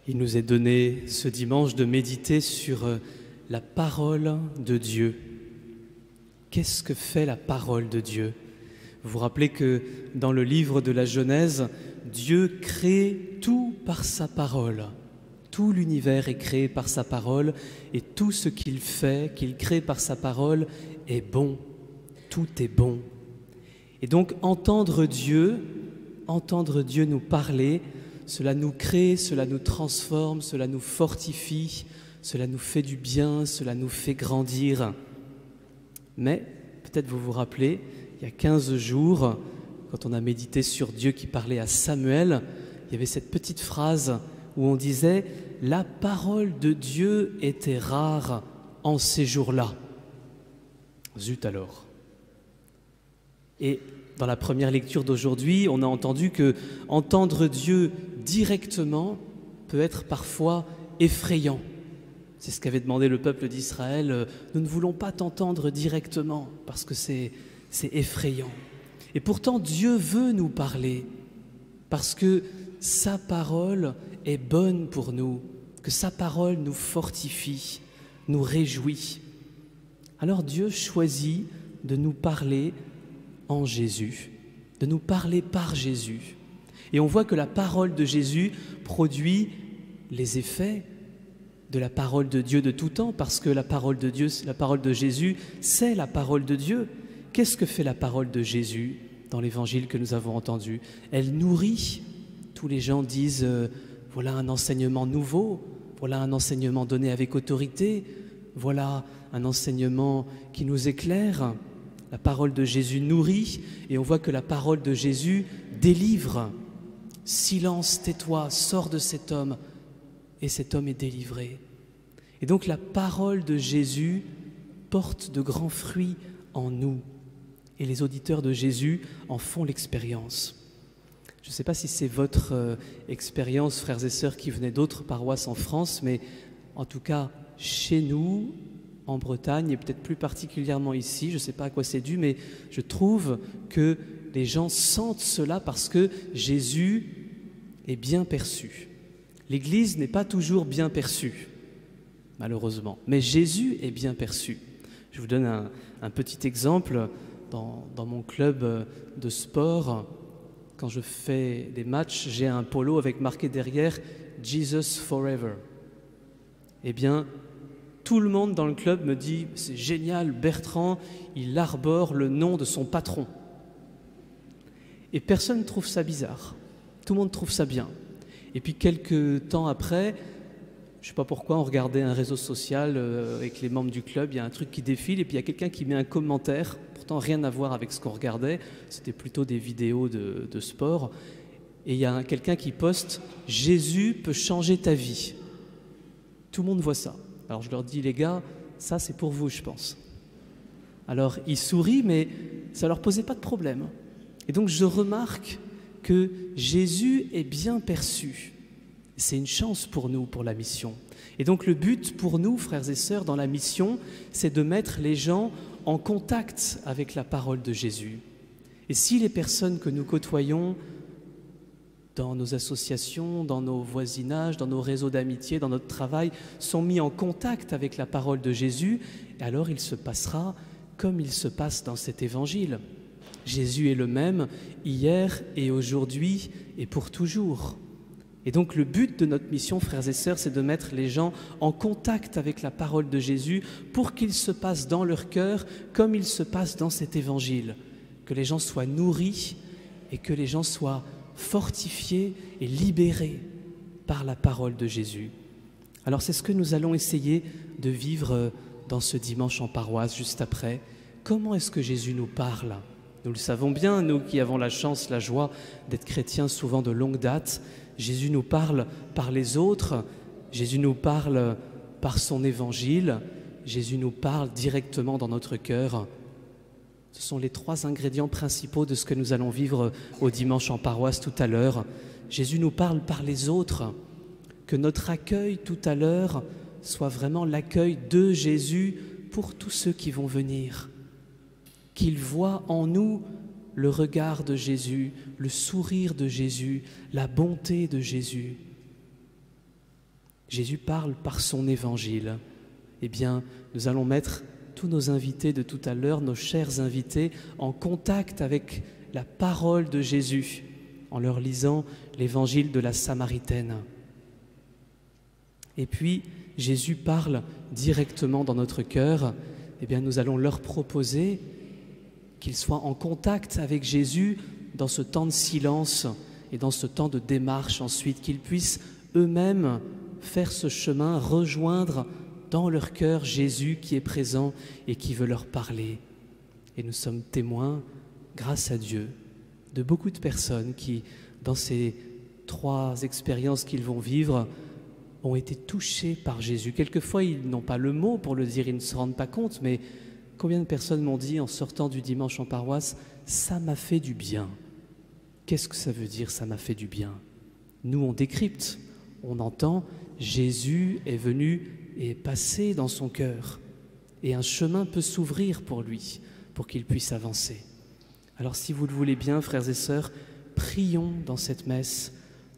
Il nous est donné ce dimanche de méditer sur la parole de Dieu. Qu'est-ce que fait la parole de Dieu? Vous vous rappelez que dans le livre de la Genèse, Dieu crée tout par sa parole. Tout l'univers est créé par sa parole et tout ce qu'il fait, qu'il crée par sa parole, est bon. Tout est bon. Et donc entendre Dieu nous parler, cela nous crée, cela nous transforme, cela nous fortifie, cela nous fait du bien, cela nous fait grandir. Mais, peut-être vous vous rappelez, il y a 15 jours, quand on a médité sur Dieu qui parlait à Samuel, il y avait cette petite phrase où on disait « La parole de Dieu était rare en ces jours-là ». Zut alors. Et dans la première lecture d'aujourd'hui, on a entendu que entendre Dieu directement peut être parfois effrayant. C'est ce qu'avait demandé le peuple d'Israël. Nous ne voulons pas t'entendre directement parce que c'est effrayant. Et pourtant, Dieu veut nous parler parce que sa parole est bonne pour nous, que sa parole nous fortifie, nous réjouit. Alors Dieu choisit de nous parler en Jésus, de nous parler par Jésus. Et on voit que la parole de Jésus produit les effets de la parole de Dieu de tout temps, parce que la parole de Dieu, la parole de Jésus, c'est la parole de Dieu. Qu'est-ce que fait la parole de Jésus dans l'évangile que nous avons entendu? Elle nourrit. Tous les gens disent voilà un enseignement nouveau, voilà un enseignement donné avec autorité, voilà un enseignement qui nous éclaire. La parole de Jésus nourrit et on voit que la parole de Jésus délivre. Silence, tais-toi, sors de cet homme. Et cet homme est délivré. Et donc la parole de Jésus porte de grands fruits en nous. Et les auditeurs de Jésus en font l'expérience. Je ne sais pas si c'est votre expérience, frères et sœurs, qui venaient d'autres paroisses en France, mais en tout cas, chez nous, en Bretagne, et peut-être plus particulièrement ici, je ne sais pas à quoi c'est dû, mais je trouve que les gens sentent cela parce que Jésus est bien perçu. L'Église n'est pas toujours bien perçue, malheureusement, mais Jésus est bien perçu. Je vous donne un petit exemple. Dans mon club de sport, quand je fais des matchs, j'ai un polo avec marqué derrière « Jesus Forever ». Eh bien, tout le monde dans le club me dit « c'est génial, Bertrand, il arbore le nom de son patron ». Et personne ne trouve ça bizarre, tout le monde trouve ça bien. Et puis quelques temps après, je ne sais pas pourquoi, on regardait un réseau social avec les membres du club, il y a un truc qui défile et puis il y a quelqu'un qui met un commentaire, pourtant rien à voir avec ce qu'on regardait, c'était plutôt des vidéos de sport, et il y a quelqu'un qui poste « Jésus peut changer ta vie ». Tout le monde voit ça. Alors je leur dis, les gars, ça c'est pour vous, je pense. Alors ils sourient, mais ça ne leur posait pas de problème. Et donc je remarque que Jésus est bien perçu. C'est une chance pour nous, pour la mission. Et donc le but pour nous, frères et sœurs, dans la mission, c'est de mettre les gens en contact avec la parole de Jésus. Et si les personnes que nous côtoyons dans nos associations, dans nos voisinages, dans nos réseaux d'amitié, dans notre travail, sont mis en contact avec la parole de Jésus, alors il se passera comme il se passe dans cet évangile. Jésus est le même hier et aujourd'hui et pour toujours. Et donc le but de notre mission, frères et sœurs, c'est de mettre les gens en contact avec la parole de Jésus pour qu'il se passe dans leur cœur comme il se passe dans cet évangile. Que les gens soient nourris et que les gens soient fortifiés et libérés par la parole de Jésus. Alors c'est ce que nous allons essayer de vivre dans ce dimanche en paroisse, juste après. Comment est-ce que Jésus nous parle ? Nous le savons bien, nous qui avons la chance, la joie d'être chrétiens souvent de longue date. Jésus nous parle par les autres, Jésus nous parle par son évangile, Jésus nous parle directement dans notre cœur. Ce sont les 3 ingrédients principaux de ce que nous allons vivre au dimanche en paroisse tout à l'heure. Jésus nous parle par les autres, que notre accueil tout à l'heure soit vraiment l'accueil de Jésus pour tous ceux qui vont venir. Qu'ils voient en nous le regard de Jésus, le sourire de Jésus, la bonté de Jésus. Jésus parle par son évangile. Eh bien, nous allons mettre tous nos invités de tout à l'heure, nos chers invités, en contact avec la parole de Jésus, en leur lisant l'évangile de la Samaritaine. Et puis, Jésus parle directement dans notre cœur. Eh bien, nous allons leur proposer qu'ils soient en contact avec Jésus dans ce temps de silence et dans ce temps de démarche ensuite, qu'ils puissent eux-mêmes faire ce chemin, rejoindre dans leur cœur Jésus qui est présent et qui veut leur parler. Et nous sommes témoins, grâce à Dieu, de beaucoup de personnes qui, dans ces 3 expériences qu'ils vont vivre, ont été touchés par Jésus. Quelquefois, ils n'ont pas le mot pour le dire, ils ne se rendent pas compte, mais combien de personnes m'ont dit en sortant du dimanche en paroisse, « ça m'a fait du bien ». Qu'est-ce que ça veut dire, « ça m'a fait du bien » ? Nous, on décrypte, on entend, Jésus est venu et est passé dans son cœur, et un chemin peut s'ouvrir pour lui, pour qu'il puisse avancer. Alors si vous le voulez bien, frères et sœurs, prions dans cette messe.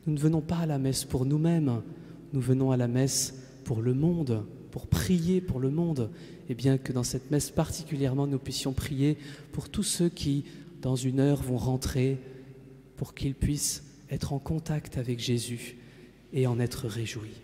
Nous ne venons pas à la messe pour nous-mêmes, nous venons à la messe pour le monde, pour prier pour le monde, et bien que dans cette messe particulièrement, nous puissions prier pour tous ceux qui, dans 1 heure, vont rentrer, pour qu'ils puissent être en contact avec Jésus et en être réjouis.